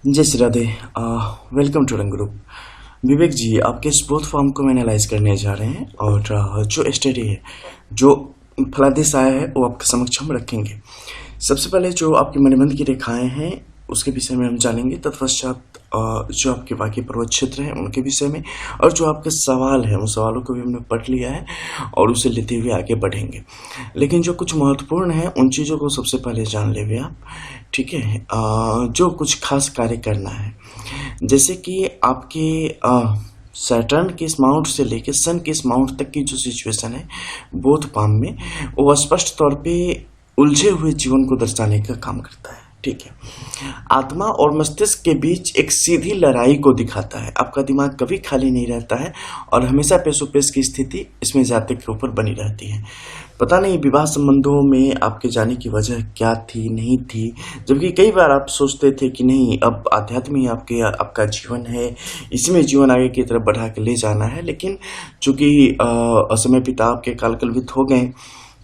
जय Shri Radhe. Welcome to रंग group. विवेक जी, आपके इस बोथ फॉर्म को मैं एनालाइज करने जा रहे हैं और जो स्टडी है, जो फलादेश आया है, वो आपके समक्ष हम रखेंगे। सबसे पहले जो आपकी मणिबंध की रेखाएं हैं उसके विषय में हम जानेंगे, तत्पश्चात जो आपके बाकी पर्वत क्षेत्र हैं उनके विषय में, और जो आपके सवाल हैं उन सवालों को भी हमने पढ़ लिया है और उसे लेते हुए आगे बढ़ेंगे। लेकिन जो कुछ महत्वपूर्ण है उन चीज़ों को सबसे पहले जान लेंगे आप, ठीक है। जो कुछ खास कार्य करना है, जैसे कि आपके सैटर्न के इस माउंट से लेकर सन के इस माउंट तक की जो सिचुएशन है बोथ पाम में, वो स्पष्ट तौर पे उलझे हुए जीवन को दर्शाने का काम करता है, ठीक है। आत्मा और मस्तिष्क के बीच एक सीधी लड़ाई को दिखाता है। आपका दिमाग कभी खाली नहीं रहता है और हमेशा पेशोपेश की स्थिति इसमें जातक के ऊपर बनी रहती है। पता नहीं विवाह संबंधों में आपके जाने की वजह क्या थी, नहीं थी, जबकि कई बार आप सोचते थे कि नहीं, अब आध्यात्म ही आपका जीवन है, इसमें जीवन आगे की तरफ बढ़ा के ले जाना है। लेकिन चूंकि असमय पिता आपके कालकलवित हो गए,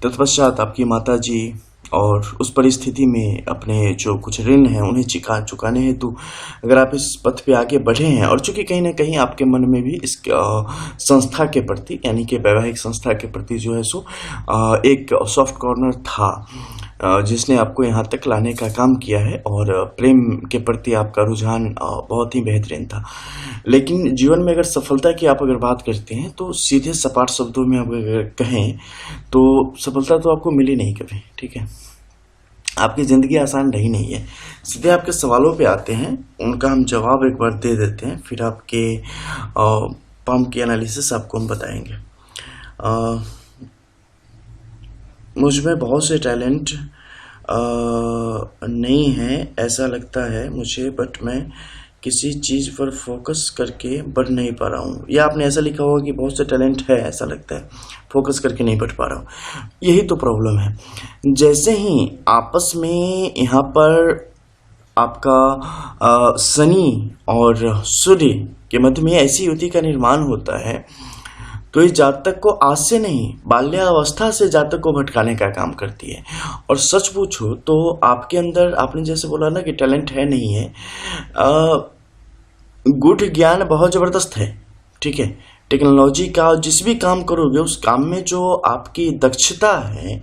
तत्पश्चात आपकी माता जी और उस परिस्थिति में अपने जो कुछ ऋण हैं उन्हें चुकाने हेतु अगर आप इस पथ पे आगे बढ़े हैं, और चूंकि कहीं ना कहीं आपके मन में भी इस संस्था के प्रति, यानी कि वैवाहिक संस्था के प्रति जो है सो एक सॉफ्ट कॉर्नर था जिसने आपको यहाँ तक लाने का काम किया है, और प्रेम के प्रति आपका रुझान बहुत ही बेहतरीन था। लेकिन जीवन में अगर सफलता की आप अगर बात करते हैं तो सीधे सपाट शब्दों में आप अगर कहें तो सफलता तो आपको मिली नहीं कभी, ठीक है। आपकी ज़िंदगी आसान रही नहीं है। सीधे आपके सवालों पे आते हैं, उनका हम जवाब एक बार दे देते हैं, फिर आपके पाम की एनालिसिस आपको हम बताएंगे। मुझ में बहुत से टैलेंट नहीं है ऐसा लगता है मुझे, बट मैं किसी चीज़ पर फोकस करके बढ़ नहीं पा रहा हूँ। या आपने ऐसा लिखा होगा कि बहुत से टैलेंट है ऐसा लगता है, फोकस करके नहीं बढ़ पा रहा हूँ। यही तो प्रॉब्लम है। जैसे ही आपस में यहाँ पर आपका शनि और सूर्य के मध्य में ऐसी युति का निर्माण होता है, तो इस जातक को आज से नहीं, बाल्यावस्था से जातक को भटकाने का काम करती है। और सच पूछो तो आपके अंदर, आपने जैसे बोला ना कि टैलेंट है नहीं है, गूढ़ ज्ञान बहुत ज़बरदस्त है, ठीक है। टेक्नोलॉजी का जिस भी काम करोगे उस काम में जो आपकी दक्षता है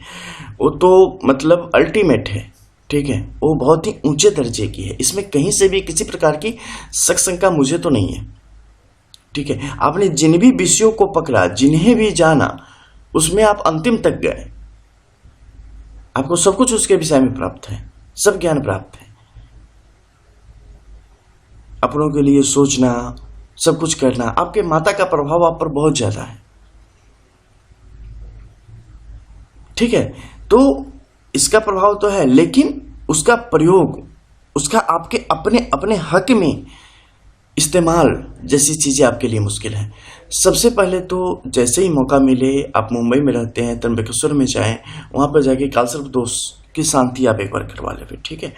वो तो मतलब अल्टीमेट है, ठीक है। वो बहुत ही ऊंचे दर्जे की है, इसमें कहीं से भी किसी प्रकार की शक शंका मुझे तो नहीं है, ठीक है। आपने जिन भी विषयों को पकड़ा, जिन्हें भी जाना, उसमें आप अंतिम तक गए, आपको सब कुछ उसके विषय में प्राप्त है, सब ज्ञान प्राप्त है। अपनों के लिए सोचना, सब कुछ करना, आपके माता का प्रभाव आप पर बहुत ज्यादा है, ठीक है। तो इसका प्रभाव तो है, लेकिन उसका प्रयोग, उसका आपके अपने अपने हक में इस्तेमाल जैसी चीज़ें आपके लिए मुश्किल है। सबसे पहले तो जैसे ही मौका मिले, आप मुंबई में रहते हैं, त्र्यंबकेश्वर में जाएं, वहाँ पर जाके कालसर्प दोष की शांति आप एक बार करवा लें, ठीक है।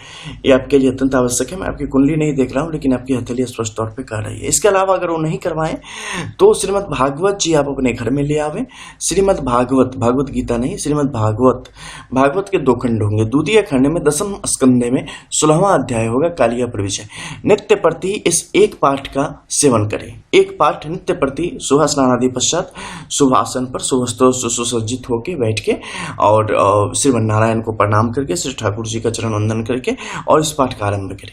ये आपके लिए अत्यंत आवश्यक है। मैं आपकी कुंडली नहीं देख रहा हूँ, लेकिन आपकी हथेली स्पष्ट तौर पे कह रही है। इसके अलावा अगर वो नहीं करवाएं तो श्रीमद् भागवत जी आप अपने घर में ले आवें। श्रीमद् भागवत, भागवत गीता नहीं, श्रीमद् भागवत के 2 खंड होंगे। द्वितीय खंड में 10वें स्कंदे में 16वां अध्याय होगा, कालिया प्रविजय। नित्य प्रति इस एक पाठ का सेवन करें, एक पाठ नित्य प्रति सुबह स्नान आदि पश्चात शुभ आसन पर सुसज्जित होकर बैठ के और श्रीमन नारायण को प्रणाम करके, श्री ठाकुर जी का चरण वंदन करके और इस पाठ का आरंभ करें।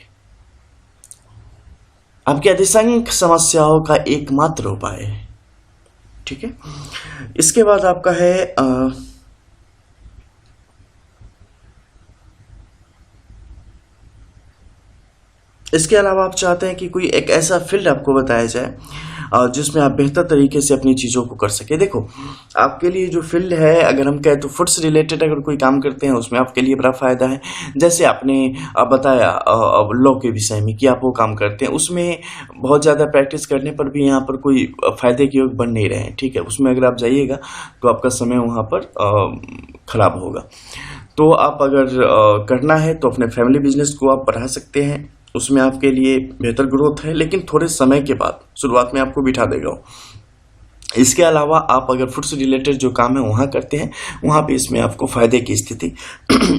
आपकी अधिसंख्य समस्याओं का एकमात्र उपाय है, ठीक है। इसके बाद आपका है इसके अलावा आप चाहते हैं कि कोई एक ऐसा फील्ड आपको बताया जाए जिसमें आप बेहतर तरीके से अपनी चीज़ों को कर सके। देखो, आपके लिए जो फील्ड है, अगर हम कहें तो फूड से रिलेटेड अगर कोई काम करते हैं उसमें आपके लिए बड़ा फायदा है। जैसे आपने बताया लॉ के विषय में कि आप वो काम करते हैं, उसमें बहुत ज़्यादा प्रैक्टिस करने पर भी यहाँ पर कोई फायदे के योग बन नहीं रहे हैं, ठीक है। उसमें अगर आप जाइएगा तो आपका समय वहाँ पर खराब होगा। तो आप अगर करना है तो अपने फैमिली बिजनेस को आप बढ़ा सकते हैं, उसमें आपके लिए बेहतर ग्रोथ है, लेकिन थोड़े समय के बाद, शुरुआत में आपको बिठा देगा। इसके अलावा आप अगर फूड से रिलेटेड जो काम है वहाँ करते हैं, वहाँ पे इसमें आपको फायदे की स्थिति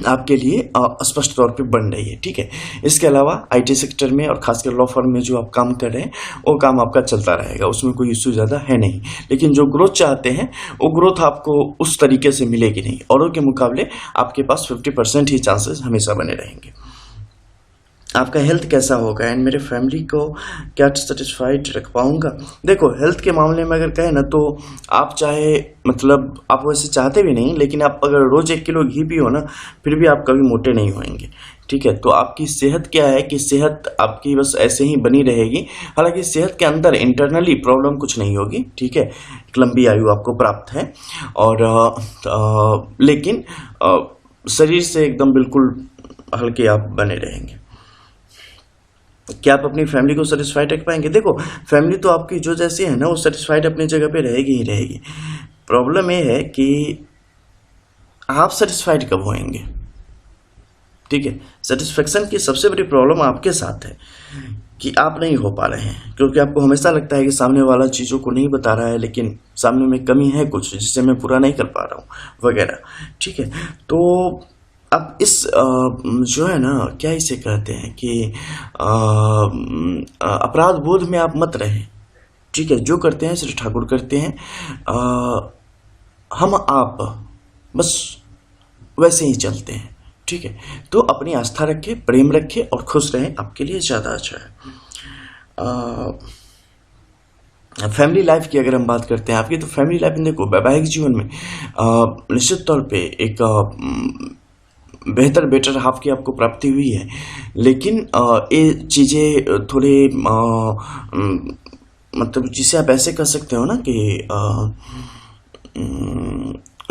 आपके लिए स्पष्ट तौर पे बन रही है, ठीक है। इसके अलावा आईटी सेक्टर में और खासकर लॉ फर्म में जो आप काम कर रहे हैं वो काम आपका चलता रहेगा, उसमें कोई इश्यू ज़्यादा है नहीं। लेकिन जो ग्रोथ चाहते हैं वो ग्रोथ आपको उस तरीके से मिलेगी नहीं, औरों के मुकाबले आपके पास 50% ही चांसेस हमेशा बने रहेंगे। आपका हेल्थ कैसा होगा एंड मेरे फैमिली को क्या सेटिस्फाइड रख पाऊंगा। देखो, हेल्थ के मामले में अगर कहें ना तो आप चाहे मतलब आप वैसे चाहते भी नहीं, लेकिन आप अगर रोज 1 किलो घी पियो ना फिर भी आप कभी मोटे नहीं होंगे, ठीक है। तो आपकी सेहत क्या है कि सेहत आपकी बस ऐसे ही बनी रहेगी। हालांकि सेहत के अंदर इंटरनली प्रॉब्लम कुछ नहीं होगी, ठीक है। एक लंबी आयु आपको प्राप्त है और लेकिन शरीर से एकदम बिल्कुल हल्के आप बने रहेंगे। क्या आप अपनी फैमिली को सेटिस्फाइड रख पाएंगे? देखो, फैमिली तो आपकी जो जैसी है ना वो सेटिस्फाइड अपनी जगह पे रहेगी ही रहेगी। प्रॉब्लम ये है कि आप सेटिस्फाइड कब होंगे, ठीक है। सेटिस्फेक्शन की सबसे बड़ी प्रॉब्लम आपके साथ है कि आप नहीं हो पा रहे हैं, क्योंकि आपको हमेशा लगता है कि सामने वाला चीज़ों को नहीं बता रहा है, लेकिन सामने में कमी है कुछ जिससे मैं पूरा नहीं कर पा रहा हूँ वगैरह, ठीक है। तो अब इस जो है ना क्या इसे कहते हैं कि अपराध बोध में आप मत रहें, ठीक है। जो करते हैं श्री ठाकुर करते हैं, हम आप बस वैसे ही चलते हैं, ठीक है। तो अपनी आस्था रखें, प्रेम रखें और खुश रहें, आपके लिए ज़्यादा अच्छा है। फैमिली लाइफ की अगर हम बात करते हैं आपकी, तो फैमिली लाइफ में देखो वैवाहिक जीवन में निश्चित तौर पे एक बेटर हाफ की आपको प्राप्ति हुई है, लेकिन ये चीज़ें थोड़े मतलब जिसे आप ऐसे कह सकते हो ना कि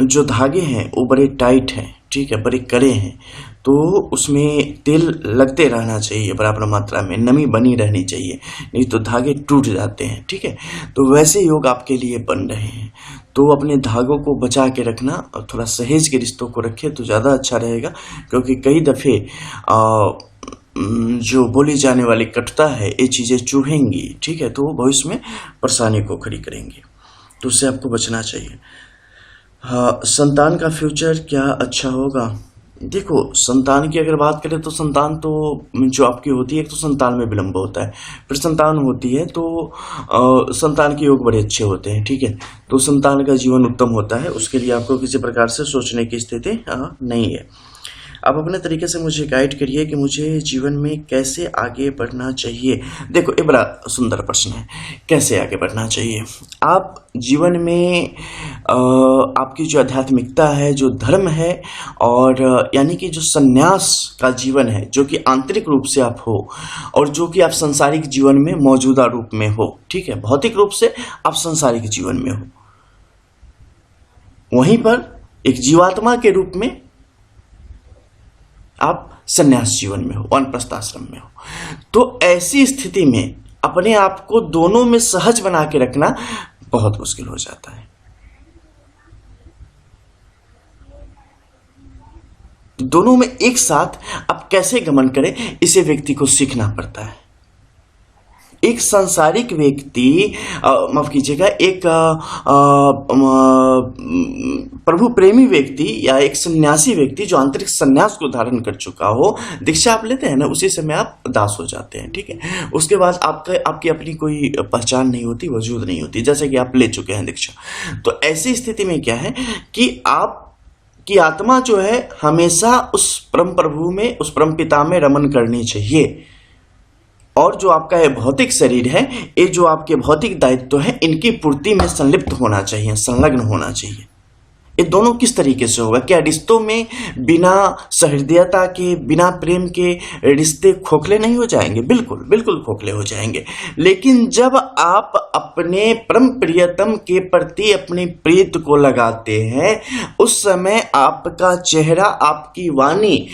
जो धागे हैं वो बड़े टाइट हैं, ठीक है, बड़े कड़े हैं, तो उसमें तेल लगते रहना चाहिए बराबर मात्रा में, नमी बनी रहनी चाहिए, नहीं तो धागे टूट जाते हैं, ठीक है। तो वैसे योग आपके लिए बन रहे हैं, तो अपने धागों को बचा के रखना और थोड़ा सहेज के रिश्तों को रखें तो ज़्यादा अच्छा रहेगा, क्योंकि कई दफ़े जो बोली जाने वाली कटुता है ये चीज़ें चुभेंगी, ठीक है, तो भविष्य में परेशानी को खड़ी करेंगी, तो उससे आपको बचना चाहिए। हाँ, संतान का फ्यूचर क्या अच्छा होगा? देखो, संतान की अगर बात करें तो संतान तो जो आपकी होती है, एक तो संतान में विलम्ब होता है, फिर संतान होती है तो संतान के योग बड़े अच्छे होते हैं, ठीक है। तो संतान का जीवन उत्तम होता है, उसके लिए आपको किसी प्रकार से सोचने की स्थिति नहीं है। आप अपने तरीके से मुझे गाइड करिए कि मुझे जीवन में कैसे आगे बढ़ना चाहिए। देखो, ये बड़ा सुंदर प्रश्न है, कैसे आगे बढ़ना चाहिए। आप जीवन में आपकी जो आध्यात्मिकता है, जो धर्म है, और यानी कि जो संन्यास का जीवन है, जो कि आंतरिक रूप से आप हो और जो कि आप संसारिक जीवन में मौजूदा रूप में हो, ठीक है। भौतिक रूप से आप संसारिक जीवन में हो, वहीं पर एक जीवात्मा के रूप में आप संन्यास जीवन में हो, वानप्रस्थ आश्रम में हो। तो ऐसी स्थिति में अपने आप को दोनों में सहज बना के रखना बहुत मुश्किल हो जाता है। दोनों में एक साथ आप कैसे गमन करें, इसे व्यक्ति को सीखना पड़ता है। एक सांसारिक व्यक्ति, माफ कीजिएगा, एक प्रभु प्रेमी व्यक्ति या एक सन्यासी व्यक्ति जो आंतरिक सन्यास को धारण कर चुका हो, दीक्षा आप लेते हैं ना, उसी समय आप दास हो जाते हैं, ठीक है। उसके बाद आपकी अपनी कोई पहचान नहीं होती, वजूद नहीं होती, जैसे कि आप ले चुके हैं दीक्षा। तो ऐसी स्थिति में क्या है कि आपकी आत्मा जो है हमेशा उस परम प्रभु में, उस परम पिता में रमन करनी चाहिए, और जो आपका ये भौतिक शरीर है, ये जो आपके भौतिक दायित्व है, इनकी पूर्ति में संलिप्त होना चाहिए, संलग्न होना चाहिए। ये दोनों किस तरीके से होगा? क्या रिश्तों में बिना सहृदयता के, बिना प्रेम के रिश्ते खोखले नहीं हो जाएंगे? बिल्कुल बिल्कुल खोखले हो जाएंगे। लेकिन जब आप अपने परम प्रियतम के प्रति अपनी प्रीत को लगाते हैं, उस समय आपका चेहरा, आपकी वाणी,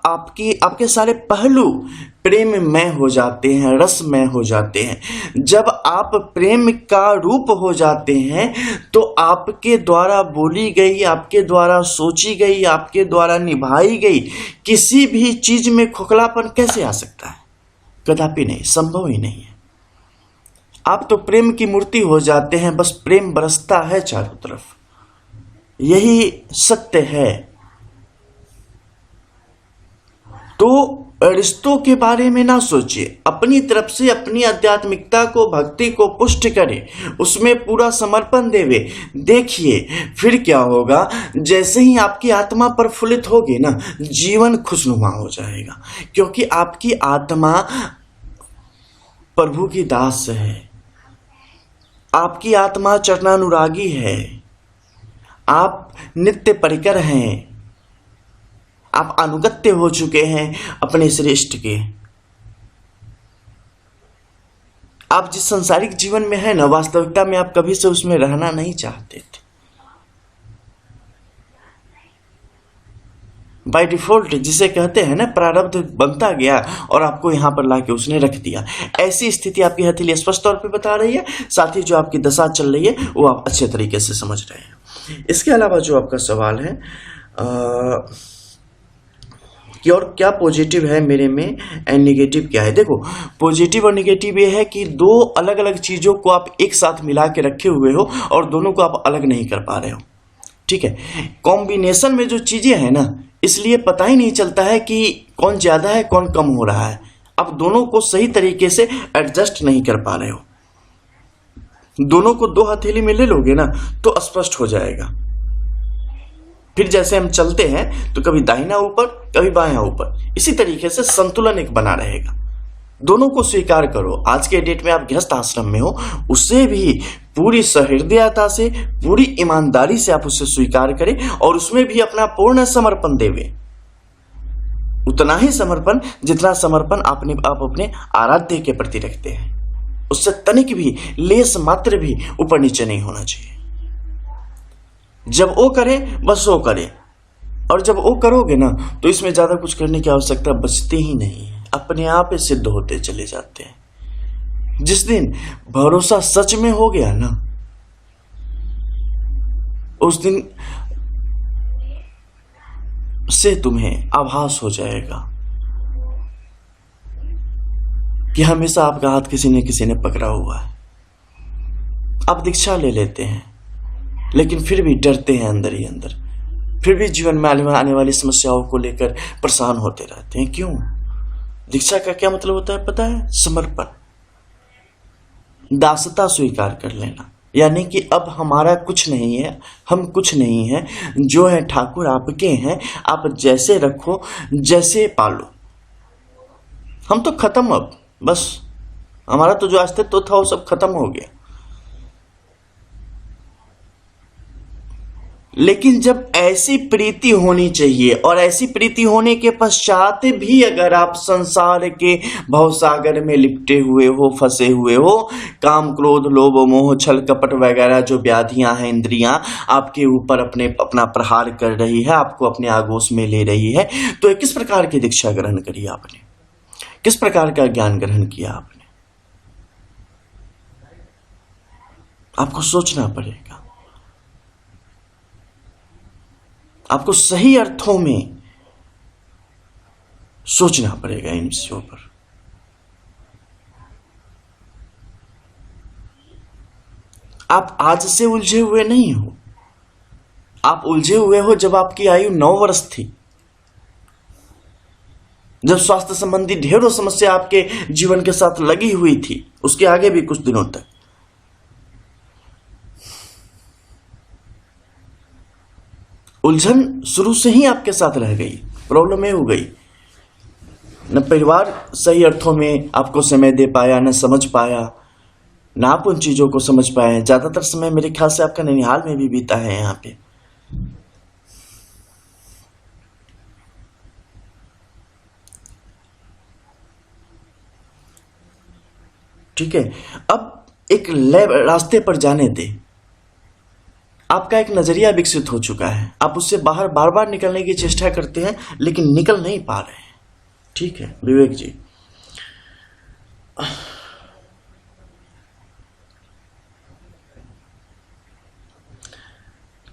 आपके सारे पहलू प्रेममय हो जाते हैं, रसमय हो जाते हैं। जब आप प्रेम का रूप हो जाते हैं तो आपके द्वारा बोली गई, आपके द्वारा सोची गई, आपके द्वारा निभाई गई किसी भी चीज में खोखलापन कैसे आ सकता है? कदापि नहीं, संभव ही नहीं है। आप तो प्रेम की मूर्ति हो जाते हैं, बस प्रेम बरसता है चारों तरफ, यही सत्य है। तो रिश्तों के बारे में ना सोचिए, अपनी तरफ से अपनी आध्यात्मिकता को, भक्ति को पुष्ट करें, उसमें पूरा समर्पण देवे। देखिए फिर क्या होगा, जैसे ही आपकी आत्मा प्रफुल्लित होगी ना, जीवन खुशनुमा हो जाएगा, क्योंकि आपकी आत्मा प्रभु की दास है, आपकी आत्मा चरणानुरागी है, आप नित्य परिकर हैं, आप अनुगत्य हो चुके हैं अपने श्रेष्ठ के। आप जिस सांसारिक जीवन में है ना, वास्तविकता में आप कभी से उसमें रहना नहीं चाहते थे। बाय डिफॉल्ट जिसे कहते हैं ना, प्रारब्ध बनता गया और आपको यहां पर लाके उसने रख दिया। ऐसी स्थिति आपकी हथेली स्पष्ट तौर पे बता रही है। साथ ही जो आपकी दशा चल रही है वो आप अच्छे तरीके से समझ रहे हैं। इसके अलावा जो आपका सवाल है कि और क्या पॉजिटिव है मेरे में एंड नेगेटिव क्या है। देखो, पॉजिटिव और नेगेटिव ये है कि दो अलग अलग चीजों को आप एक साथ मिला के रखे हुए हो और दोनों को आप अलग नहीं कर पा रहे हो। ठीक है, कॉम्बिनेशन में जो चीजें हैं ना, इसलिए पता ही नहीं चलता है कि कौन ज्यादा है कौन कम हो रहा है। आप दोनों को सही तरीके से एडजस्ट नहीं कर पा रहे हो। दोनों को दो हथेली में ले लोगे ना तो स्पष्ट हो जाएगा। फिर जैसे हम चलते हैं तो कभी दाहिना ऊपर कभी बायां ऊपर, इसी तरीके से संतुलन एक बना रहेगा। दोनों को स्वीकार करो। आज के डेट में आप गृहस्थ आश्रम में हो, उसे भी पूरी सहृदयता से, पूरी ईमानदारी से आप उसे स्वीकार करें और उसमें भी अपना पूर्ण समर्पण देवे। उतना ही समर्पण जितना समर्पण आप अपने आराध्य के प्रति रखते हैं, उससे तनिक भी, लेस मात्र भी ऊपर नीचे नहीं होना चाहिए। जब वो करे बस वो करे, और जब वो करोगे ना तो इसमें ज्यादा कुछ करने की आवश्यकता बचती ही नहीं है, अपने आप ही सिद्ध होते चले जाते हैं। जिस दिन भरोसा सच में हो गया ना, उस दिन से तुम्हें आभास हो जाएगा कि हमेशा आपका हाथ किसी न किसी ने पकड़ा हुआ है। आप दीक्षा ले लेते हैं लेकिन फिर भी डरते हैं अंदर ही अंदर, फिर भी जीवन में आने वाली समस्याओं को लेकर परेशान होते रहते हैं। क्यों? दीक्षा का क्या मतलब होता है पता है? समर्पण, दासता स्वीकार कर लेना, यानी कि अब हमारा कुछ नहीं है, हम कुछ नहीं है, जो है ठाकुर आपके हैं, आप जैसे रखो जैसे पालो। हम तो खत्म, अब बस हमारा तो जो अस्तित्व था वो सब खत्म हो गया। लेकिन जब ऐसी प्रीति होनी चाहिए, और ऐसी प्रीति होने के पश्चात भी अगर आप संसार के भवसागर में लिपटे हुए हो, फंसे हुए हो, काम क्रोध लोभ मोह छल कपट वगैरह जो व्याधियां हैं, इंद्रियां आपके ऊपर अपना प्रहार कर रही है, आपको अपने आगोश में ले रही है, तो किस प्रकार की दीक्षा ग्रहण करी आपने, किस प्रकार का ज्ञान ग्रहण किया आपने? आपको सोचना पड़ेगा, आपको सही अर्थों में सोचना पड़ेगा इन विषयों पर। आप आज से उलझे हुए नहीं हो, आप उलझे हुए हो जब आपकी आयु 9 वर्ष थी, जब स्वास्थ्य संबंधी ढेरों समस्या आपके जीवन के साथ लगी हुई थी, उसके आगे भी कुछ दिनों तक। उलझन शुरू से ही आपके साथ रह गई, प्रॉब्लम ये हो गई, न परिवार सही अर्थों में आपको समय दे पाया, न समझ पाया, न आप उन चीजों को समझ पाए। ज्यादातर समय मेरे ख्याल से आपका ननिहाल में भी बीता है यहाँ पे। ठीक है, अब एक रास्ते पर जाने दे। आपका एक नजरिया विकसित हो चुका है, आप उससे बाहर बार बार निकलने की चेष्टा करते हैं लेकिन निकल नहीं पा रहे हैं। ठीक है विवेक जी,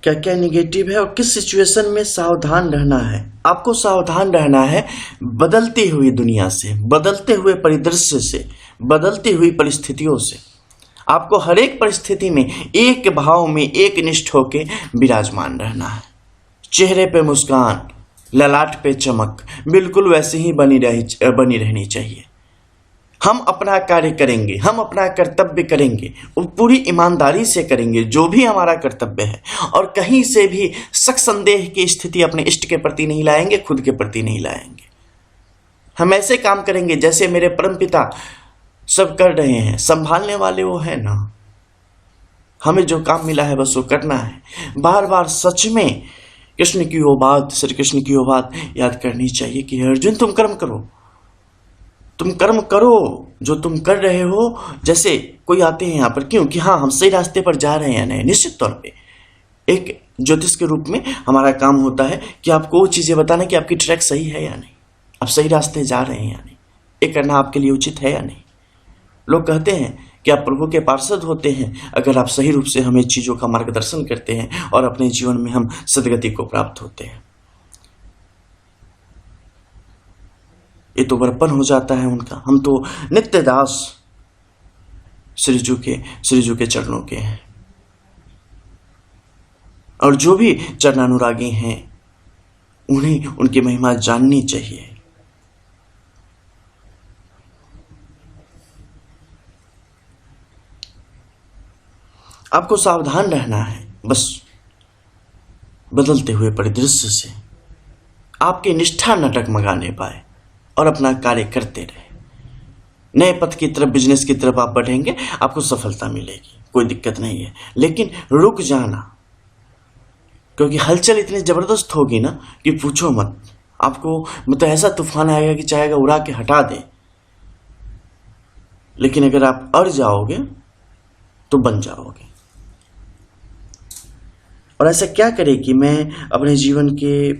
क्या क्या निगेटिव है और किस सिचुएशन में सावधान रहना है? आपको सावधान रहना है बदलती हुई दुनिया से, बदलते हुए परिदृश्य से, बदलती हुई परिस्थितियों से। आपको हर एक परिस्थिति में एक भाव में एक निष्ठ होके विराजमान रहना है। चेहरे पे मुस्कान, ललाट पे चमक बिल्कुल वैसे ही बनी रहनी चाहिए। हम अपना कार्य करेंगे, हम अपना कर्तव्य करेंगे, वो पूरी ईमानदारी से करेंगे जो भी हमारा कर्तव्य है, और कहीं से भी शक संदेह की स्थिति अपने इष्ट के प्रति नहीं लाएंगे, खुद के प्रति नहीं लाएंगे। हम ऐसे काम करेंगे जैसे मेरे परमपिता सब कर रहे हैं, संभालने वाले वो है ना। हमें जो काम मिला है बस वो करना है। बार बार सच में कृष्ण की वो बात, श्री कृष्ण की वो बात याद करनी चाहिए कि अर्जुन तुम कर्म करो, तुम कर्म करो जो तुम कर रहे हो। जैसे कोई आते हैं यहाँ पर, क्यों कि हाँ हम सही रास्ते पर जा रहे हैं या नहीं। निश्चित तौर पे एक ज्योतिष के रूप में हमारा काम होता है कि आपको वो चीजें बताना कि आपकी ट्रैक सही है या नहीं, आप सही रास्ते जा रहे हैं या नहीं, ये करना आपके लिए उचित है या नहीं। लोग कहते हैं कि आप प्रभु के पार्षद होते हैं अगर आप सही रूप से हमें चीजों का मार्गदर्शन करते हैं और अपने जीवन में हम सदगति को प्राप्त होते हैं। ये तो बड़प्पन हो जाता है उनका। हम तो नित्य दास श्री जी के चरणों के हैं, और जो भी चरणानुरागी हैं उन्हें उनकी महिमा जाननी चाहिए। आपको सावधान रहना है बस बदलते हुए परिदृश्य से। आपकी निष्ठा न डगमगाने पाए और अपना कार्य करते रहे। नए पथ की तरफ, बिजनेस की तरफ आप बढ़ेंगे, आपको सफलता मिलेगी, कोई दिक्कत नहीं है। लेकिन रुक जाना, क्योंकि हलचल इतनी जबरदस्त होगी ना कि पूछो मत। आपको मतलब ऐसा तूफान आएगा कि चाहेगा उड़ा के हटा दे। लेकिन अगर आप अड़ जाओगे तो बन जाओगे। और ऐसा क्या करे कि मैं अपने जीवन के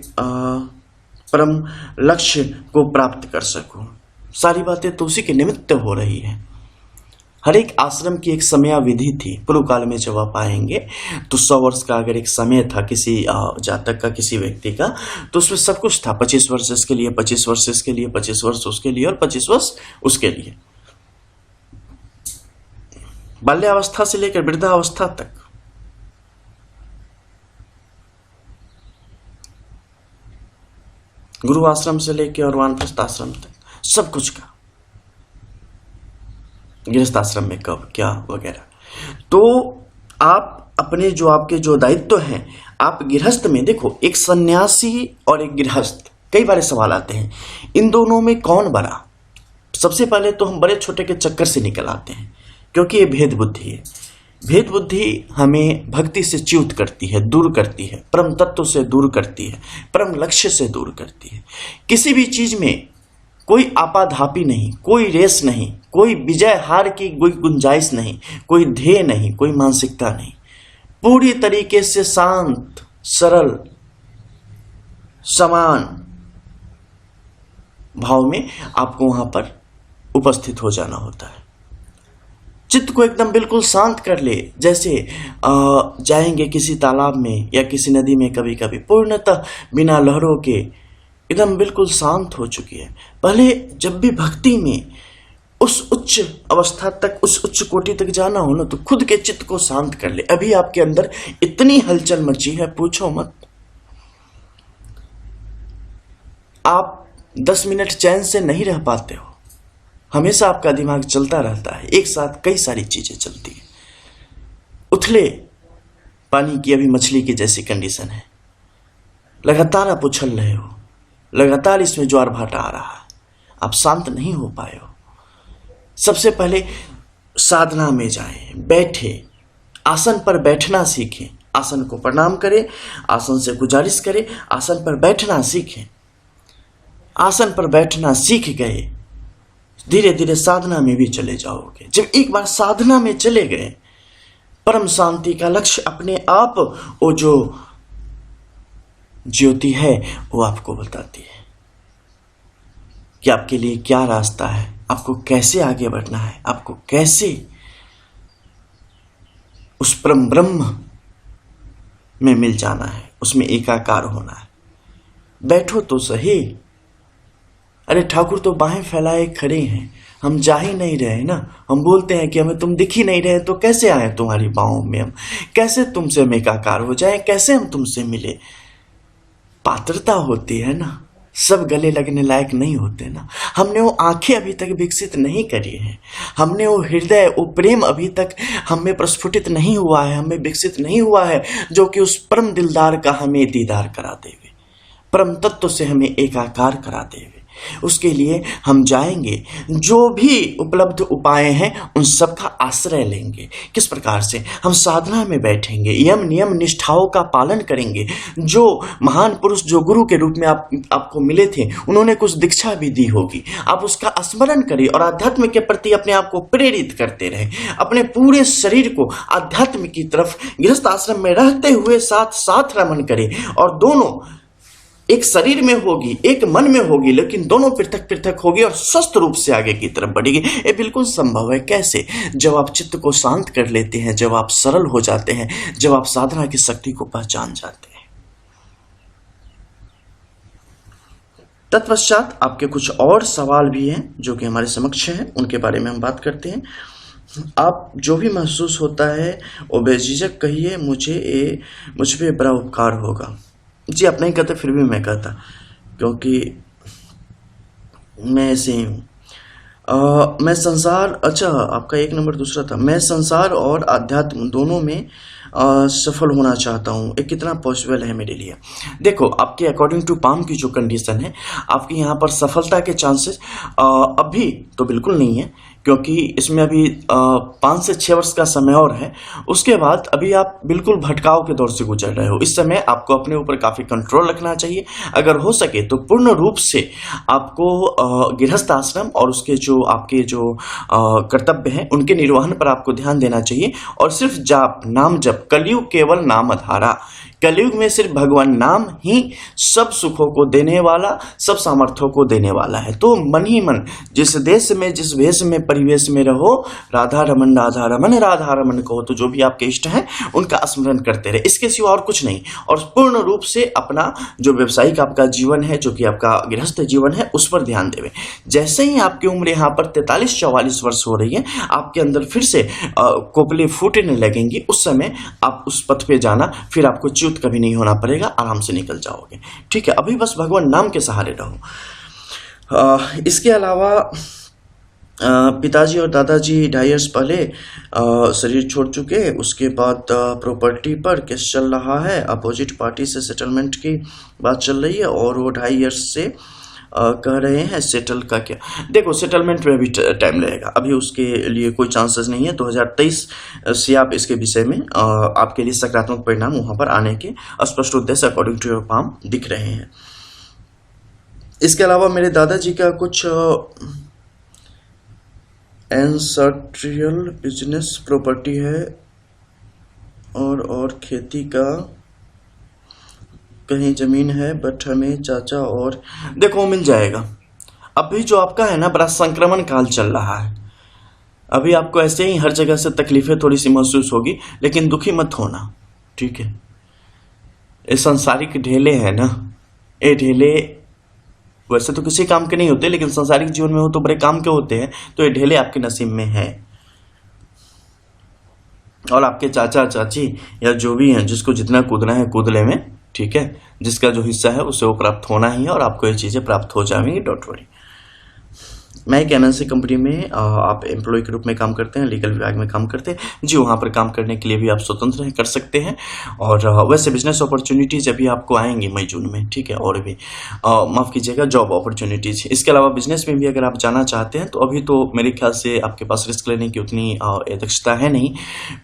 परम लक्ष्य को प्राप्त कर सकूं। सारी बातें तो उसी के निमित्त हो रही है। हर एक आश्रम की एक समयाविधि थी। पूर्व काल में जब आप आएंगे तो 100 वर्ष का अगर एक समय था किसी जातक का, किसी व्यक्ति का, तो उसमें सब कुछ था। 25 वर्ष इसके लिए, 25 वर्ष इसके लिए, 25 वर्ष उसके लिए और 25 वर्ष उसके लिए। बाल्यावस्था से लेकर वृद्धावस्था तक। गुरु आश्रम से लेकर और वानप्रस्थ आश्रम तक सब कुछ का। गृहस्थ आश्रम में कब क्या वगैरह। तो आप अपने जो आपके जो दायित्व हैं, आप गृहस्थ में देखो, एक सन्यासी और एक गृहस्थ, कई बार सवाल आते हैं इन दोनों में कौन बड़ा। सबसे पहले तो हम बड़े छोटे के चक्कर से निकल आते हैं, क्योंकि ये भेद बुद्धि है। भेद बुद्धि हमें भक्ति से च्युत करती है, दूर करती है, परम तत्व से दूर करती है, परम लक्ष्य से दूर करती है। किसी भी चीज में कोई आपाधापी नहीं, कोई रेस नहीं, कोई विजय हार की कोई गुंजाइश नहीं, कोई ध्येय नहीं, कोई मानसिकता नहीं। पूरी तरीके से शांत, सरल, समान भाव में आपको वहां पर उपस्थित हो जाना होता है। चित्त को एकदम बिल्कुल शांत कर ले। जैसे जाएंगे किसी तालाब में या किसी नदी में, कभी कभी पूर्णतः बिना लहरों के एकदम बिल्कुल शांत हो चुकी है। पहले जब भी भक्ति में उस उच्च अवस्था तक, उस उच्च कोटि तक जाना हो ना, तो खुद के चित्त को शांत कर ले। अभी आपके अंदर इतनी हलचल मची है, पूछो मत। आप 10 मिनट चैन से नहीं रह पाते हो। हमेशा आपका दिमाग चलता रहता है, एक साथ कई सारी चीजें चलती हैं। उथले पानी की अभी मछली की जैसी कंडीशन है। लगातार आप उछल रहे हो, लगातार इसमें ज्वार भाटा आ रहा है, आप शांत नहीं हो पाए हो। सबसे पहले साधना में जाएं, बैठे, आसन पर बैठना सीखें। आसन को प्रणाम करें, आसन से गुजारिश करें, आसन पर बैठना सीखें। आसन पर बैठना सीख गए, धीरे धीरे साधना में भी चले जाओगे। जब एक बार साधना में चले गए, परम शांति का लक्ष्य अपने आप वो जो ज्योति है वो आपको बताती है कि आपके लिए क्या रास्ता है, आपको कैसे आगे बढ़ना है, आपको कैसे उस परम ब्रह्म में मिल जाना है, उसमें एकाकार होना है। बैठो तो सही। अरे ठाकुर तो बाहें फैलाए खड़े हैं, हम जा ही नहीं रहे ना। हम बोलते हैं कि हमें तुम दिख ही नहीं रहे, तो कैसे आए तुम्हारी बाहों में हम, कैसे तुमसे हम एकाकार हो जाए, कैसे हम तुमसे मिले। पात्रता होती है ना, सब गले लगने लायक नहीं होते ना। हमने वो आंखें अभी तक विकसित नहीं करी है, हमने वो हृदय, वो प्रेम अभी तक हमें प्रस्फुटित नहीं हुआ है, हमें विकसित नहीं हुआ है जो कि उस परम दिलदार का हमें दीदार करा देवे, परम तत्व से हमें एकाकार करा देवे। उसके लिए हम जाएंगे, जो भी उपलब्ध उपाय हैं उन सब का आश्रय लेंगे। किस प्रकार से? हम साधना में बैठेंगे, यम नियम निष्ठाओं का पालन करेंगे। जो महान पुरुष जो गुरु के रूप में आपको मिले थे, उन्होंने कुछ दीक्षा भी दी होगी, आप उसका स्मरण करिए और आध्यात्म के प्रति अपने आप को प्रेरित करते रहे। अपने पूरे शरीर को आध्यात्म की तरफ गृहस्थ आश्रम में रहते हुए साथ साथ रमन करें, और दोनों एक शरीर में होगी, एक मन में होगी, लेकिन दोनों पृथक पृथक होगी और स्वस्थ रूप से आगे की तरफ बढ़ेगी। ये बिल्कुल संभव है। कैसे? जब आप चित्त को शांत कर लेते हैं, जब आप सरल हो जाते हैं, जब आप साधना की शक्ति को पहचान जाते हैं। तत्पश्चात आपके कुछ और सवाल भी हैं जो कि हमारे समक्ष हैं, उनके बारे में हम बात करते हैं। आप जो भी महसूस होता है वो बेझिझक कहिए, मुझ पे बड़ा उपकार होगा। जी, आप नहीं कहते फिर भी मैं कहता, क्योंकि मैं ऐसे ही हूँ। मैं संसार, अच्छा आपका एक नंबर दूसरा था, मैं संसार और आध्यात्म दोनों में सफल होना चाहता हूँ, ये कितना पॉसिबल है मेरे लिए? देखो, आपके अकॉर्डिंग टू पाम की जो कंडीशन है, आपकी यहाँ पर सफलता के चांसेस अभी तो बिल्कुल नहीं है, क्योंकि इसमें अभी 5 से 6 वर्ष का समय और है। उसके बाद अभी आप बिल्कुल भटकाव के दौर से गुजर रहे हो। इस समय आपको अपने ऊपर काफ़ी कंट्रोल रखना चाहिए। अगर हो सके तो पूर्ण रूप से आपको गृहस्थ आश्रम और उसके जो आपके जो कर्तव्य हैं उनके निर्वहन पर आपको ध्यान देना चाहिए, और सिर्फ जाप, नाम जप। कलयुग केवल नाम आधारा, कलयुग में सिर्फ भगवान नाम ही सब सुखों को देने वाला, सब सामर्थ्यों को देने वाला है। तो मन ही मन जिस देश में, जिस वेश में, परिवेश में रहो, राधा रमन राधा रमन राधा रमन कहो। तो जो भी आपके इष्ट हैं उनका स्मरण करते रहे, इसके सिवा और कुछ नहीं। और पूर्ण रूप से अपना जो व्यवसायिक आपका जीवन है, जो कि आपका गृहस्थ जीवन है, उस पर ध्यान देवे। जैसे ही आपकी उम्र यहाँ पर 43-44 वर्ष हो रही है, आपके अंदर फिर से कोपले फूटने लगेंगी। उस समय आप उस पथ पे जाना, फिर आपको च्युत कभी नहीं होना पड़ेगा, आराम से निकल जाओगे। ठीक है, अभी बस भगवान नाम के सहारे रहो। इसके अलावा पिताजी और दादाजी 2.5 इयर्स पहले शरीर छोड़ चुके। उसके बाद प्रॉपर्टी पर केस चल रहा है, अपोजिट पार्टी से सेटलमेंट की बात चल रही है, और वो 2.5 इयर्स से कह रहे हैं सेटल का क्या। देखो, सेटलमेंट में भी टाइम लगेगा, अभी उसके लिए कोई चांसेस नहीं है। 2023 से आप इसके विषय में आपके लिए सकारात्मक परिणाम वहां पर आने के स्पष्ट उद्देश्य अकॉर्डिंग टू योर पाम दिख रहे हैं। इसके अलावा मेरे दादाजी का कुछ एंसेस्ट्रियल बिजनेस प्रॉपर्टी है, और खेती का कहीं जमीन है, बट हमें चाचा और देखो मिल जाएगा। अभी जो आपका है ना, बड़ा संक्रमण काल चल रहा है। अभी आपको ऐसे ही हर जगह से तकलीफें थोड़ी सी महसूस होगी, लेकिन दुखी मत होना, ठीक है? ये संसारिक ढेले हैं ना, ये ढेले वैसे तो किसी काम के नहीं होते, लेकिन संसारिक जीवन में हो तो बड़े काम के होते हैं। तो ये ढेले आपके नसीब में है, और आपके चाचा चाची या जो भी हैं, जिसको जितना कूदना है कूद ले में, ठीक है? जिसका जो हिस्सा है उसे वो प्राप्त होना ही है, और आपको ये चीज़ें प्राप्त हो जाएंगी, डोंट वरी। मैं एक MNC कंपनी में आप एम्प्लॉय के रूप में काम करते हैं, लीगल विभाग में काम करते हैं जी। वहाँ पर काम करने के लिए भी आप स्वतंत्र कर सकते हैं। और वैसे बिजनेस अपॉर्चुनिटीज अभी आपको आएंगी मई जून में, ठीक है? और भी माफ़ कीजिएगा, जॉब अपॉर्चुनिटीज। इसके अलावा बिजनेस में भी अगर आप जाना चाहते हैं, तो अभी तो मेरे ख्याल से आपके पास रिस्क लेने की उतनी दक्षता है नहीं।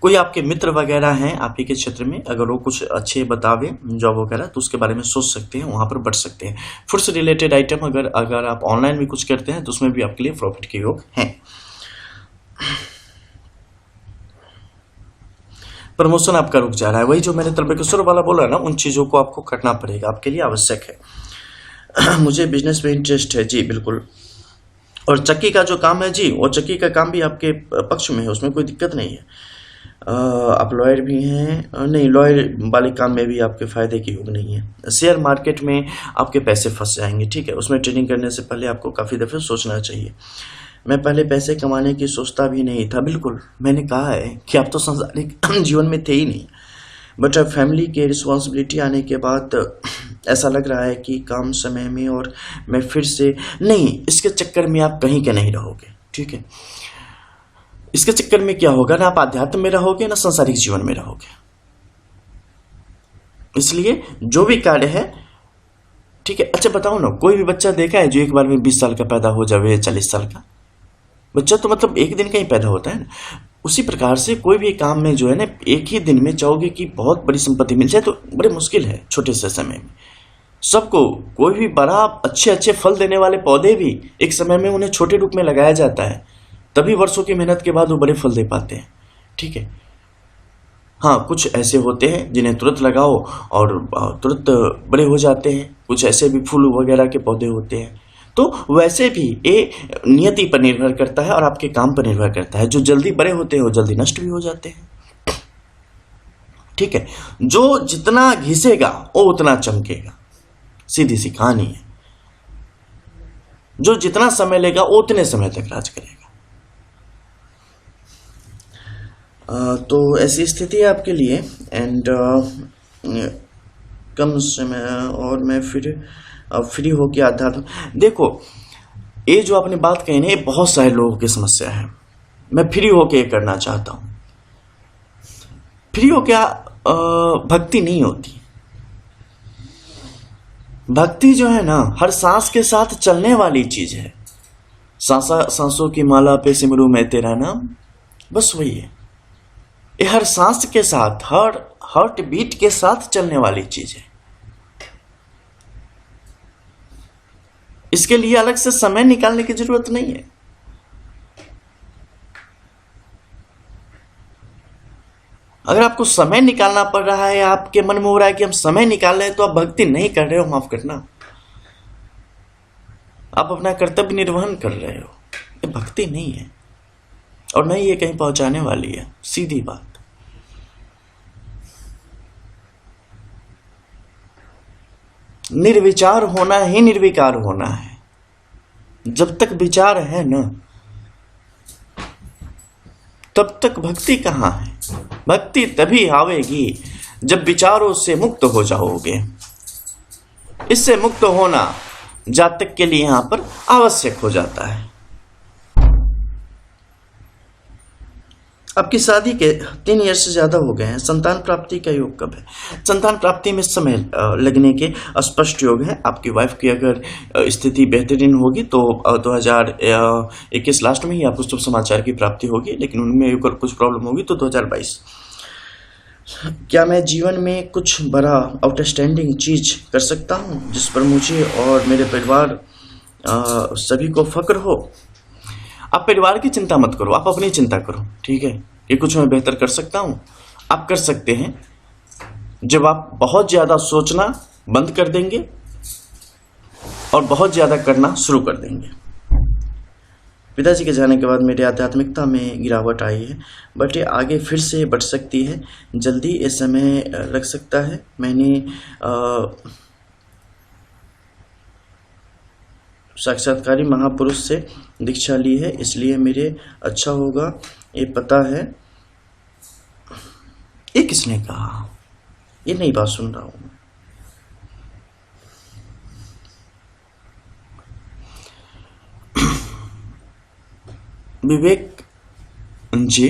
कोई आपके मित्र वगैरह हैं आप ही के क्षेत्र में, अगर वो कुछ अच्छे बतावे जॉब वगैरह, तो उसके बारे में सोच सकते हैं, वहाँ पर बढ़ सकते हैं। फूड से रिलेटेड आइटम अगर आप ऑनलाइन भी कुछ करते हैं, तो उसमें भी आपके लिए प्रॉफिट के योग हैं। प्रमोशन आपका रुक जा रहा है, वही जो मैंने तर्कसुर वाला बोला ना, उन चीजों को आपको करना पड़ेगा, आपके लिए आवश्यक है। मुझे बिजनेस में इंटरेस्ट है जी, बिल्कुल। और चक्की का जो काम है जी, वो चक्की का काम भी आपके पक्ष में है, उसमें कोई दिक्कत नहीं है। आप लॉयर भी हैं, नहीं, लॉयर वाले काम में भी आपके फायदे की योग नहीं है। शेयर मार्केट में आपके पैसे फंस जाएंगे, ठीक है? उसमें ट्रेडिंग करने से पहले आपको काफ़ी दफ़े सोचना चाहिए। मैं पहले पैसे कमाने की सोचता भी नहीं था। बिल्कुल, मैंने कहा है कि आप तो सांसारिक जीवन में थे ही नहीं, बट अब फैमिली के रिस्पॉन्सिबिलिटी आने के बाद ऐसा लग रहा है कि काम समय में और मैं फिर से नहीं, इसके चक्कर में आप कहीं के नहीं रहोगे। ठीक है, इसके चक्कर में क्या होगा ना, आप आध्यात्म में रहोगे ना सांसारिक जीवन में रहोगे। इसलिए जो भी कार्य है, ठीक है। अच्छा बताओ ना, कोई भी बच्चा देखा है जो एक बार में 20 साल का पैदा हो जाए, 40 साल का बच्चा तो मतलब एक दिन का ही पैदा होता है ना। उसी प्रकार से कोई भी काम में जो है ना, एक ही दिन में चाहोगे कि बहुत बड़ी संपत्ति मिल जाए तो बड़े मुश्किल है छोटे से समय में। सबको कोई भी बड़ा अच्छे अच्छे फल देने वाले पौधे भी एक समय में उन्हें छोटे रूप में लगाया जाता है, तभी वर्षों की मेहनत के बाद वो बड़े फल दे पाते हैं। ठीक है, हाँ, कुछ ऐसे होते हैं जिन्हें तुरंत लगाओ और तुरंत बड़े हो जाते हैं, कुछ ऐसे भी फूल वगैरह के पौधे होते हैं। तो वैसे भी ये नियति पर निर्भर करता है और आपके काम पर निर्भर करता है। जो जल्दी बड़े होते हैं वो जल्दी नष्ट भी हो जाते हैं। ठीक है, जो जितना घिसेगा वो उतना चमकेगा, सीधी सी कहानी है। जो जितना समय लेगा वो उतने समय तक राज करेगा। तो ऐसी स्थिति है आपके लिए। एंड कम समय और मैं फिर फ्री होके आध्यात्म। देखो, ये जो आपने बात कही ना, ये बहुत सारे लोगों की समस्या है। मैं फ्री होके करना चाहता हूं। फ्री होके भक्ति नहीं होती। भक्ति जो है ना, हर सांस के साथ चलने वाली चीज है। सांसों की माला पे सिमरू मैं तेरा नाम, बस वही है। ये हर सांस के साथ, हर हार्ट बीट के साथ चलने वाली चीज है। इसके लिए अलग से समय निकालने की जरूरत नहीं है। अगर आपको समय निकालना पड़ रहा है, आपके मन में हो रहा है कि हम समय निकाल रहे हैं, तो आप भक्ति नहीं कर रहे हो, माफ करना, आप अपना कर्तव्य निर्वहन कर रहे हो। ये भक्ति नहीं है और नहीं ये कहीं पहुंचाने वाली है, सीधी बात। निर्विचार होना ही निर्विकार होना है। जब तक विचार है ना, तब तक भक्ति कहां है। भक्ति तभी आवेगी जब विचारों से मुक्त हो जाओगे। इससे मुक्त होना जातक के लिए यहां पर आवश्यक हो जाता है। आपकी शादी के 3 ईयर से ज्यादा हो गए हैं। संतान प्राप्ति का योग कब है? संतान प्राप्ति में समय लगने के स्पष्ट योग है। आपकी वाइफ की अगर स्थिति बेहतरीन होगी तो 2021 लास्ट में ही आपको शुभ समाचार की प्राप्ति होगी, लेकिन उनमें अगर कुछ प्रॉब्लम होगी तो 2022। क्या मैं जीवन में कुछ बड़ा आउटस्टैंडिंग चीज कर सकता हूं जिस पर मुझे और मेरे परिवार सभी को फक्र हो? आप परिवार की चिंता मत करो, आप अपनी चिंता करो। ठीक है, ये कुछ मैं बेहतर कर सकता हूं, आप कर सकते हैं जब आप बहुत ज्यादा सोचना बंद कर देंगे और बहुत ज्यादा करना शुरू कर देंगे। पिताजी के जाने के बाद मेरी आध्यात्मिकता में गिरावट आई है, बट ये आगे फिर से बढ़ सकती है। जल्दी ये समय लग सकता है। मैंने साक्षात्कारी महापुरुष से दीक्षा ली है, इसलिए मेरे अच्छा होगा, ये पता है। ये किसने कहा? ये नई बात सुन रहा हूं। विवेक जी,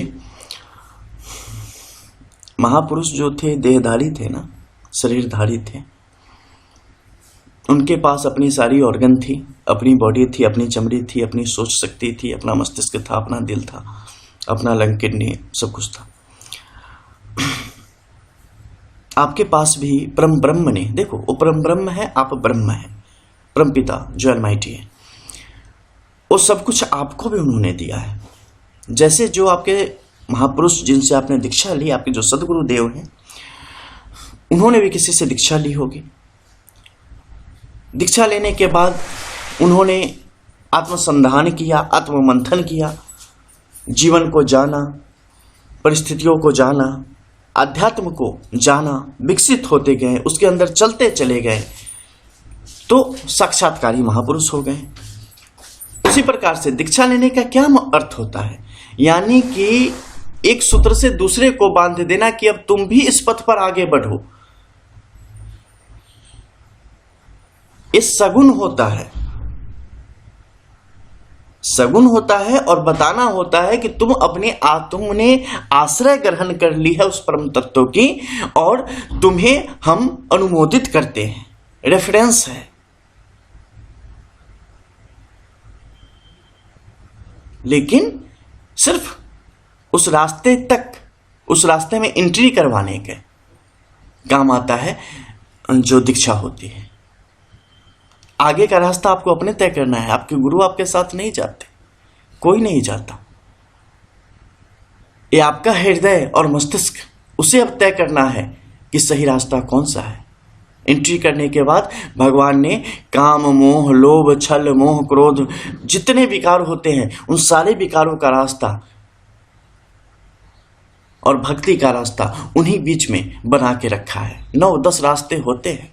महापुरुष जो थे देहधारी थे ना, शरीरधारी थे। उनके पास अपनी सारी ऑर्गन थी, अपनी बॉडी थी, अपनी चमड़ी थी, अपनी सोच शक्ति थी, अपना मस्तिष्क था, अपना दिल था, अपना लंग, किडनी, सब कुछ था। आपके पास भी परम ब्रह्म ने, देखो वो परम ब्रह्म है, आप ब्रह्म है, परम पिता जो अलमाइटी है, वो सब कुछ आपको भी उन्होंने दिया है। जैसे जो आपके महापुरुष जिनसे आपने दीक्षा ली, आपके जो सदगुरु देव हैं, उन्होंने भी किसी से दीक्षा ली होगी। दीक्षा लेने के बाद उन्होंने आत्मसंधान किया, आत्ममंथन किया, जीवन को जाना, परिस्थितियों को जाना, अध्यात्म को जाना, विकसित होते गए, उसके अंदर चलते चले गए, तो साक्षात्कारी महापुरुष हो गए। उसी उसी प्रकार से दीक्षा लेने का क्या अर्थ होता है, यानी कि एक सूत्र से दूसरे को बांध देना कि अब तुम भी इस पथ पर आगे बढ़ो। ये सगुण होता है, सगुण होता है और बताना होता है कि तुमने आश्रय ग्रहण कर ली है उस परम तत्व की और तुम्हें हम अनुमोदित करते हैं, रेफरेंस है। लेकिन सिर्फ उस रास्ते तक, उस रास्ते में एंट्री करवाने के काम आता है जो दीक्षा होती है। आगे का रास्ता आपको अपने तय करना है, आपके गुरु आपके साथ नहीं जाते, कोई नहीं जाता। ये आपका हृदय और मस्तिष्क, उसे अब तय करना है कि सही रास्ता कौन सा है। एंट्री करने के बाद भगवान ने काम, मोह, लोभ, छल, मोह, क्रोध, जितने विकार होते हैं उन सारे विकारों का रास्ता और भक्ति का रास्ता उन्हीं बीच में बना के रखा है। 9-10 रास्ते होते हैं,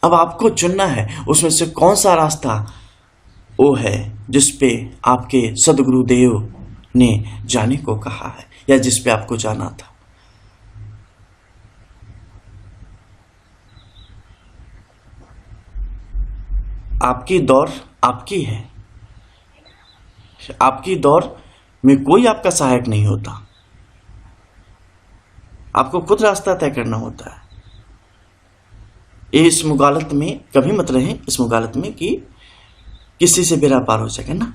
अब आपको चुनना है उसमें से कौन सा रास्ता वो है जिस पे आपके सदगुरुदेव ने जाने को कहा है या जिस पे आपको जाना था। आपकी दौड़ आपकी है, आपकी दौड़ में कोई आपका सहायक नहीं होता, आपको खुद रास्ता तय करना होता है। इस मुगालत में कभी मत रहें, इस मुगालत में कि किसी से बेड़ा पार हो सके ना।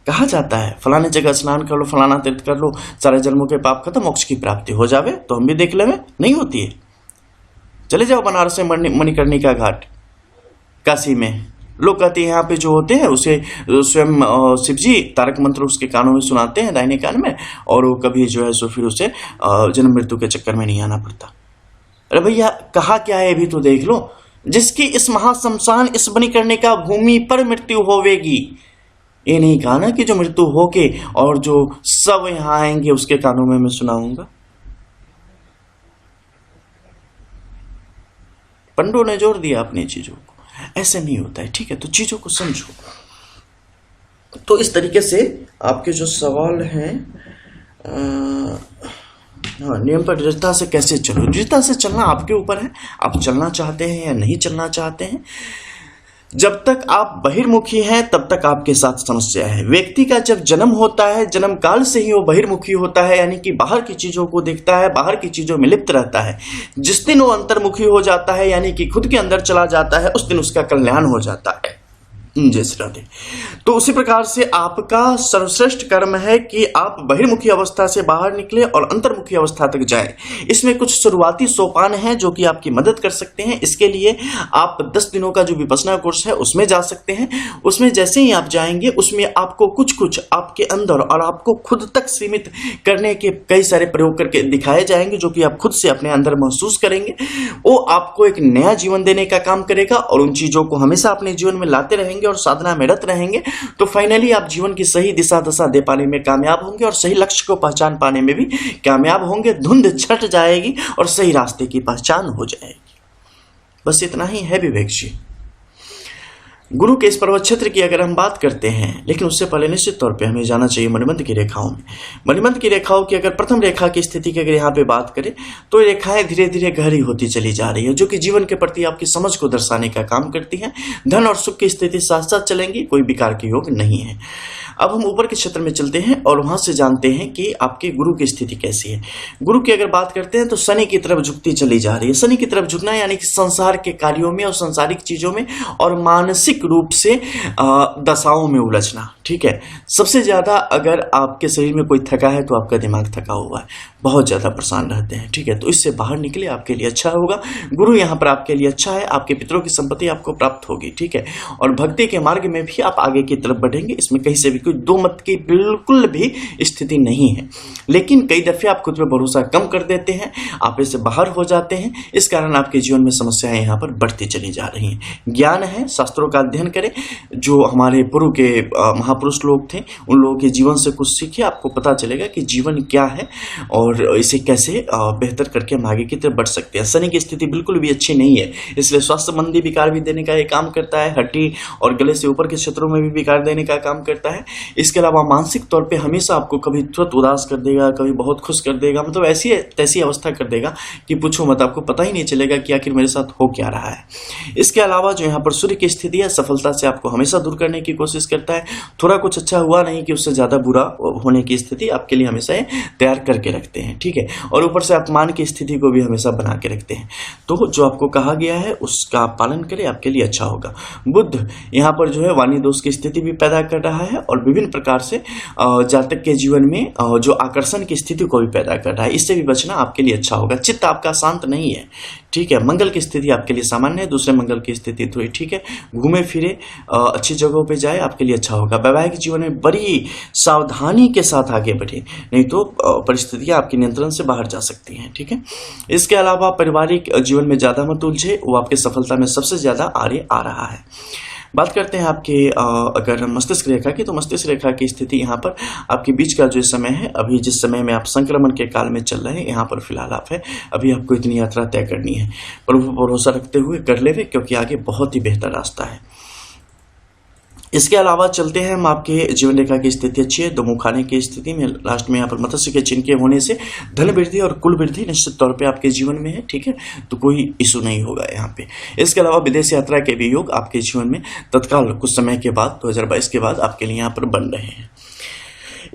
कहा जाता है फलाने जगह स्नान कर लो, फलाना तीर्थ कर लो, सारे जन्मों के पाप खत्म, मोक्ष की प्राप्ति हो जावे। तो हम भी देख लेवे, नहीं होती है। चले जाओ बनारस से मणिकर्णिका घाट, काशी में लोग कहते हैं यहाँ पे जो होते हैं उसे स्वयं शिव जी तारक मंत्र उसके कानों में सुनाते हैं, दाहिने कान में, और वो कभी जो है सो फिर उसे जन्म मृत्यु के चक्कर में नहीं आना पड़ता। अरे भैया कहा क्या है अभी तो देख लो, जिसकी इस महाशमशान इस मणिकर्णिका भूमि पर मृत्यु होवेगी। ये नहीं कहा ना कि जो मृत्यु होके और जो सब यहाँ आएंगे उसके कानों में मैं सुनाऊंगा। पंडों ने जोड़ दिया अपनी चीजों को, ऐसे नहीं होता है, ठीक है। तो चीजों को समझो। तो इस तरीके से आपके जो सवाल हैं, हाँ, नियम पर दृढ़ता से कैसे चलो। दृढ़ता से चलना आपके ऊपर है, आप चलना चाहते हैं या नहीं चलना चाहते हैं। जब तक आप बहिर्मुखी हैं तब तक आपके साथ समस्या है। व्यक्ति का जब जन्म होता है, जन्म काल से ही वो बहिर्मुखी होता है, यानी कि बाहर की चीजों को देखता है, बाहर की चीजों में लिप्त रहता है। जिस दिन वो अंतर्मुखी हो जाता है, यानी कि खुद के अंदर चला जाता है, उस दिन उसका कल्याण हो जाता है। जैसे राधे। तो उसी प्रकार से आपका सर्वश्रेष्ठ कर्म है कि आप बहिर्मुखी अवस्था से बाहर निकले और अंतर्मुखी अवस्था तक जाएं। इसमें कुछ शुरुआती सोपान हैं जो कि आपकी मदद कर सकते हैं। इसके लिए आप 10 दिनों का जो विपश्यना कोर्स है उसमें जा सकते हैं। उसमें जैसे ही आप जाएंगे उसमें आपको कुछ आपके अंदर और आपको खुद तक सीमित करने के कई सारे प्रयोग करके दिखाए जाएंगे, जो कि आप खुद से अपने अंदर महसूस करेंगे। वो आपको एक नया जीवन देने का काम करेगा और उन चीजों को हमेशा अपने जीवन में लाते रहेंगे और साधना में रत रहेंगे। तो फाइनली आप जीवन की सही दिशा दशा दे पाने में कामयाब होंगे और सही लक्ष्य को पहचान पाने में भी कामयाब होंगे। धुंध छट जाएगी और सही रास्ते की पहचान हो जाएगी। बस इतना ही है विवेक जी। गुरु के इस पर्वत क्षेत्र की अगर हम बात करते हैं, लेकिन उससे पहले निश्चित तौर पे हमें जाना चाहिए मणिबंध की रेखाओं में। मणिबंध की रेखाओं की अगर प्रथम रेखा की स्थिति की अगर यहाँ पे बात करें तो रेखाएं धीरे धीरे गहरी होती चली जा रही है, जो कि जीवन के प्रति आपकी समझ को दर्शाने का काम करती है। धन और सुख की स्थिति साथ साथ चलेंगी, कोई विकार के योग नहीं है। अब हम ऊपर के क्षेत्र में चलते हैं और वहां से जानते हैं कि आपके गुरु की स्थिति कैसी है। गुरु की अगर बात करते हैं तो शनि की तरफ झुकती चली जा रही है। शनि की तरफ झुकना यानी कि संसार के कार्यों में और संसारिक चीजों में और मानसिक रूप से दशाओं में उलझना, ठीक है। सबसे ज्यादा अगर आपके शरीर में कोई थका है तो आपका दिमाग थका हुआ है, बहुत ज्यादा परेशान रहते हैं, ठीक है। तो इससे बाहर निकले, आपके लिए अच्छा होगा। गुरु यहाँ पर आपके लिए अच्छा है, आपके पितरों की संपत्ति आपको प्राप्त होगी, ठीक है। और भक्ति के मार्ग में भी आप आगे की तरफ बढ़ेंगे, इसमें कहीं से भी कोई दो मत की बिल्कुल भी स्थिति नहीं है। लेकिन कई दफे आप खुद पर भरोसा कम कर देते हैं, आप इससे बाहर हो जाते हैं। इस कारण आपके जीवन में समस्याएं यहाँ पर बढ़ती चली जा रही हैं। ज्ञान है, शास्त्रों का अध्ययन करें। जो हमारे पूर्व के महापुरुष लोग थे उन लोगों के जीवन से कुछ सीखिए, आपको पता चलेगा कि जीवन क्या है और इसे कैसे बेहतर करके हम आगे की तरफ बढ़ सकते हैं। शनि की स्थिति बिल्कुल भी अच्छी नहीं है, इसलिए स्वास्थ्य संबंधी विकार भी देने का ये काम करता है। हड्डी और गले से ऊपर के क्षेत्रों में भी विकार देने का काम करता है। इसके अलावा मानसिक तौर पे हमेशा आपको कभी तुरंत उदास कर देगा, कभी बहुत खुश कर देगा, मतलब ऐसी तैसी अवस्था कर देगा कि पूछो मत, आपको पता ही नहीं चलेगा कि आखिर मेरे साथ हो क्या रहा है। इसके अलावा जो यहाँ पर सूर्य की स्थिति है, सफलता से आपको हमेशा दूर करने की कोशिश करता है। थोड़ा कुछ अच्छा हुआ नहीं कि उससे ज़्यादा बुरा होने की स्थिति आपके लिए हमेशा ये तैयार करके रखते हैं, ठीक है। और ऊपर से अपमान की स्थिति को भी हमेशा बना के रखते हैं। तो जो आपको कहा गया है उसका पालन करें, आपके लिए अच्छा होगा। बुध यहाँ पर जो है वाणी दोष की स्थिति भी पैदा कर रहा है और विभिन्न प्रकार से जातक के जीवन में जो आकर्षण की स्थिति को भी पैदा कर रहा है, इससे भी बचना आपके लिए अच्छा होगा। चित्त आपका शांत नहीं है, ठीक है। मंगल की स्थिति आपके लिए सामान्य है, दूसरे मंगल की स्थिति थोड़ी ठीक है। घूमे फिरे, अच्छी जगहों पे जाए, आपके लिए अच्छा होगा। वैवाहिक जीवन में बड़ी सावधानी के साथ आगे बढ़े, नहीं तो परिस्थितियां आपके नियंत्रण से बाहर जा सकती हैं, ठीक है। इसके अलावा पारिवारिक जीवन में ज़्यादा मत उलझे, वो आपके सफलता में सबसे ज़्यादा आगे आ रहा है। बात करते हैं आपके अगर मस्तिष्क रेखा की, तो मस्तिष्क रेखा की स्थिति यहाँ पर आपके बीच का जो समय है, अभी जिस समय में आप संक्रमण के काल में चल रहे हैं, यहाँ पर फिलहाल आप है, अभी आपको इतनी यात्रा तय करनी है। प्रभु पर भरोसा रखते हुए कर लेवे, क्योंकि आगे बहुत ही बेहतर रास्ता है। इसके अलावा चलते हैं हम, आपके जीवन रेखा की स्थिति अच्छी है, दो मुँह खाने की स्थिति में लास्ट में यहाँ पर मत्स्य के चिन्ह के होने से धन वृद्धि और कुल वृद्धि निश्चित तौर पे आपके जीवन में है, ठीक है। तो कोई इशू नहीं होगा यहाँ पे। इसके अलावा विदेश यात्रा के भी योग आपके जीवन में तत्काल कुछ समय के बाद 2022 के बाद आपके लिए यहाँ पर बन रहे हैं।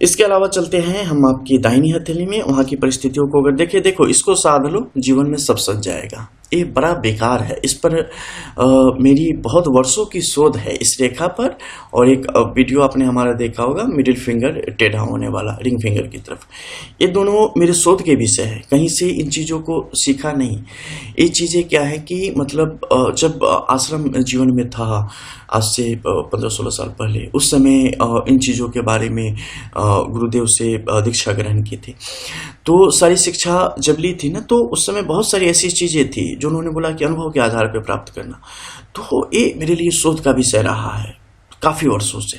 इसके अलावा चलते हैं हम आपकी दाहिनी हथेली में, वहाँ की परिस्थितियों को अगर देखें, देखो इसको साध लो, जीवन में सब सज जाएगा। ये बड़ा बेकार है, इस पर मेरी बहुत वर्षों की शोध है इस रेखा पर। और एक वीडियो आपने हमारा देखा होगा, मिडिल फिंगर टेढ़ा होने वाला, रिंग फिंगर की तरफ। ये दोनों मेरे शोध के विषय है, कहीं से इन चीज़ों को सीखा नहीं। ये चीज़ें क्या है कि मतलब जब आश्रम जीवन में था, आज से 15-16 साल पहले, उस समय इन चीज़ों के बारे में गुरुदेव से दीक्षा ग्रहण की थी। तो सारी शिक्षा जब ली थी ना, तो उस समय बहुत सारी ऐसी चीज़ें थी जो उन्होंने बोला कि अनुभव के आधार पर प्राप्त करना। तो ये मेरे लिए शोध का विषय रहा है काफ़ी वर्षों से।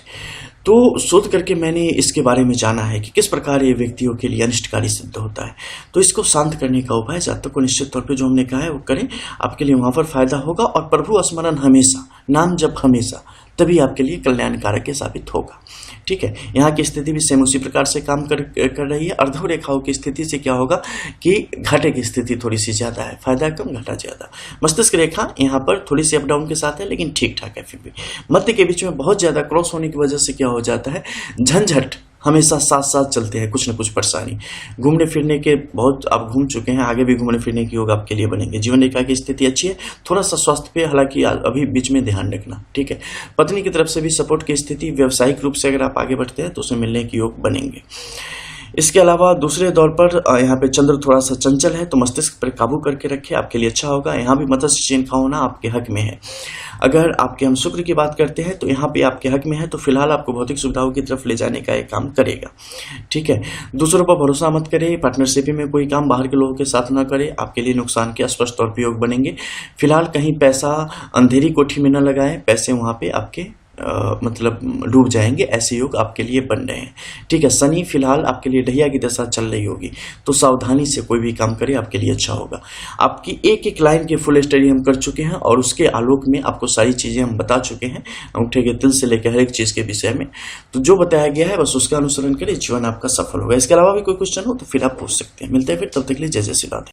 तो शोध करके मैंने इसके बारे में जाना है कि किस प्रकार ये व्यक्तियों के लिए अनिष्टकारी सिद्ध होता है। तो इसको शांत करने का उपाय जातक को निश्चित तौर पे जो हमने कहा है वो करें, आपके लिए वहाँ पर फायदा होगा। और प्रभु स्मरण हमेशा, नाम जप हमेशा, तभी आपके लिए कल्याणकारक साबित होगा, ठीक है। यहाँ की स्थिति भी सेम उसी प्रकार से काम कर रही है। अर्धव रेखाओं की स्थिति से क्या होगा कि घाटे की स्थिति थोड़ी सी ज़्यादा है, फायदा कम घाटा ज़्यादा। मस्तिष्क रेखा यहाँ पर थोड़ी सी अप डाउन के साथ है, लेकिन ठीक ठाक है फिर भी। मध्य के बीच में बहुत ज़्यादा क्रॉस होने की वजह से क्या हो जाता है, झंझट हमेशा साथ साथ चलते हैं, कुछ न कुछ परेशानी। घूमने फिरने के बहुत आप घूम चुके हैं, आगे भी घूमने फिरने की योग आपके लिए बनेंगे। जीवन रेखा की स्थिति अच्छी है, थोड़ा सा स्वास्थ्य पे हालांकि अभी बीच में ध्यान रखना, ठीक है। पत्नी की तरफ से भी सपोर्ट की स्थिति, व्यावसायिक रूप से अगर आप आगे बढ़ते हैं तो उसे मिलने की योग बनेंगे। इसके अलावा दूसरे दौर पर यहाँ पे चंद्र थोड़ा सा चंचल है, तो मस्तिष्क पर काबू करके रखे, आपके लिए अच्छा होगा। यहाँ भी मत्स्य चिन्ह का होना आपके हक में है। अगर आपके हम शुक्र की बात करते हैं तो यहाँ पे आपके हक में है, तो फिलहाल आपको भौतिक सुविधाओं की तरफ ले जाने का एक काम करेगा, ठीक है। दूसरों पर भरोसा मत करें, पार्टनरशिप में कोई काम बाहर के लोगों के साथ ना करें, आपके लिए नुकसान के स्पष्ट तौर पर योग बनेंगे। फिलहाल कहीं पैसा अंधेरी कोठी में न लगाएं, पैसे वहाँ पे आपके मतलब डूब जाएंगे, ऐसे योग आपके लिए बन रहे हैं, ठीक है। शनि फिलहाल आपके लिए ढैया की दशा चल रही होगी, तो सावधानी से कोई भी काम करें, आपके लिए अच्छा होगा। आपकी एक एक लाइन की फुल स्टडी हम कर चुके हैं और उसके आलोक में आपको सारी चीज़ें हम बता चुके हैं, अंगूठे के तिल से लेकर हर एक चीज़ के विषय में। तो जो बताया गया है बस उसका अनुसरण करें, जीवन आपका सफल होगा। इसके अलावा भी कोई क्वेश्चन हो तो फिर आप पूछ सकते हैं। मिलते हैं फिर, तब तक के लिए जय जय श्री राधे।